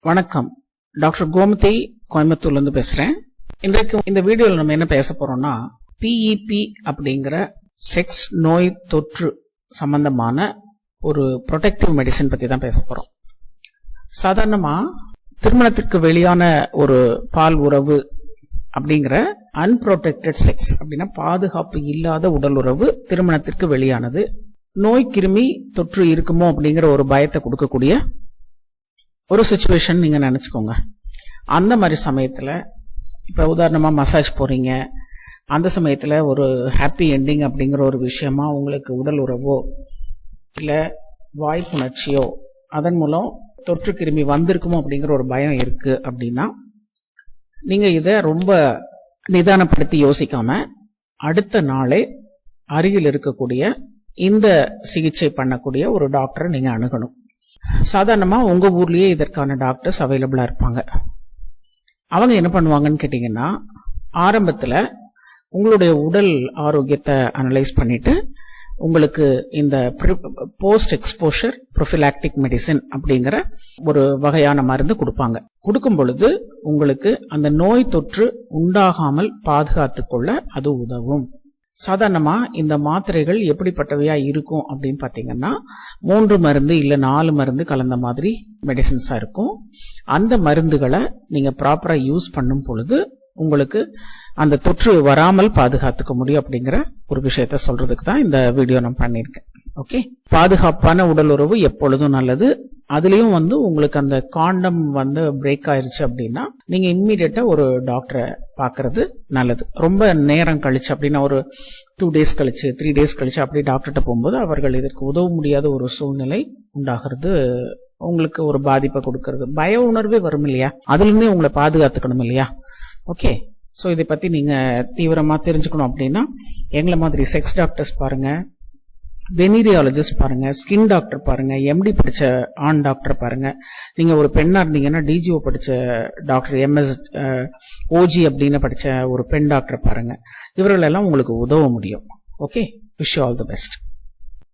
வணக்கம், டாக்டர் கோமதி கோயம்புத்தூர்லேருந்து பேசுகிறேன். இன்றைக்கு இந்த வீடியோவில் நம்ம என்ன பேச போகிறோம்னா, பிஇபி அப்படிங்கிற செக்ஸ் நோய் தொற்று சம்பந்தமான ஒரு ப்ரொடெக்டிவ் மெடிசன் பற்றி தான் பேச போகிறோம். சாதாரணமாக திருமணத்திற்கு வெளியான ஒரு பால் உறவு அப்படிங்கிற அன்ப்ரொடெக்டட் செக்ஸ் அப்படின்னா பாதுகாப்பு இல்லாத உடல் உறவு திருமணத்திற்கு வெளியானது நோய் கிருமி தொற்று இருக்குமோ அப்படிங்கிற ஒரு பயத்தை கொடுக்கக்கூடிய ஒரு சிச்சுவேஷன் நீங்கள் நினச்சிக்கோங்க. அந்த மாதிரி சமயத்தில் இப்போ உதாரணமாக மசாஜ் போகிறீங்க, அந்த சமயத்தில் ஒரு ஹாப்பி என்டிங் அப்படிங்கிற ஒரு விஷயமா உங்களுக்கு உடல் உறவோ இல்லை வாய்ப்புணர்ச்சியோ அதன் மூலம் தொற்று கிருமி வந்திருக்குமோ அப்படிங்கிற ஒரு பயம் இருக்குது அப்படின்னா நீங்கள் இதை ரொம்ப நிதானப்படுத்தி யோசிக்காமல் அடுத்த நாளே அருகில் இருக்கக்கூடிய இந்த சிகிச்சை பண்ணக்கூடிய ஒரு டாக்டரை நீங்கள் அணுகணும். சாதாரணமாக உங்கள் ஊர்லேயே இதற்கான டாக்டர்ஸ் அவைலபிளாக இருப்பாங்க. அவங்க என்ன பண்ணுவாங்கன்னு கேட்டிங்கன்னா, ஆரம்பத்தில் உங்களுடைய உடல் ஆரோக்கியத்தை அனலைஸ் பண்ணிவிட்டு உங்களுக்கு இந்த போஸ்ட் எக்ஸ்போஷர் ப்ரொஃபிலாக்டிக் மெடிசின் அப்படிங்கிற ஒரு வகையான மருந்து கொடுப்பாங்க. கொடுக்கும் பொழுது உங்களுக்கு அந்த நோய் தொற்று உண்டாகாமல் பாதுகாத்து கொள்ள அது உதவும். சாதாரணமா இந்த மாத்திரைகள் எப்படிப்பட்டவையா இருக்கும் அப்படின்னு பாத்தீங்கன்னா, 3 மருந்து இல்ல 4 மருந்து கலந்த மாதிரி மெடிசின்ஸா இருக்கும். அந்த மருந்துகளை நீங்க ப்ராப்பரா யூஸ் பண்ணும் பொழுது உங்களுக்கு அந்த தொற்று வராமல் பாதுகாத்துக்க முடியும் அப்படிங்கிற ஒரு விஷயத்த சொல்றதுக்கு தான் இந்த வீடியோ நான் பண்ணியிருக்கேன். ஓகே, பாதுகாப்பான உடல் உறவு எப்பொழுதும் நல்லது. அதுலயும் உங்களுக்கு அந்த காண்டம் பிரேக் ஆயிருச்சு அப்படின்னா நீங்க இம்மிடியட்டா ஒரு டாக்டரை பாக்குறது நல்லது. ரொம்ப நேரம் கழிச்சு அப்படின்னா ஒரு 2 days கழிச்சு 3 days கழிச்சு அப்படி டாக்டர்கிட்ட போகும்போது அவர்கள் இதற்கு உதவ முடியாத ஒரு சூழ்நிலை உண்டாகிறது, உங்களுக்கு ஒரு பாதிப்பை கொடுக்கறது, பய உணர்வே வரும் இல்லையா, அதுல இருந்தே உங்களை பாதுகாத்துக்கணும் இல்லையா. ஓகே, ஸோ இதை பத்தி நீங்க தீவிரமா தெரிஞ்சுக்கணும் அப்படின்னா எங்களை மாதிரி செக்ஸ் டாக்டர்ஸ் பாருங்க, வெனீரியாலஜிஸ்ட் பாருங்க, ஸ்கின் டாக்டர் பாருங்க, எம்டி படிச்ச ஆண் டாக்டர் பாருங்க, நீங்க ஒரு பெண்ணா இருந்தீங்கன்னா டிஜிஓ படிச்ச டாக்டர், எம்எஸ் ஓஜி அப்படின்னு படிச்ச ஒரு பெண் டாக்டர் பாருங்க. இவர்கள் எல்லாம் உங்களுக்கு உதவ முடியும். Okay, wish you all the best.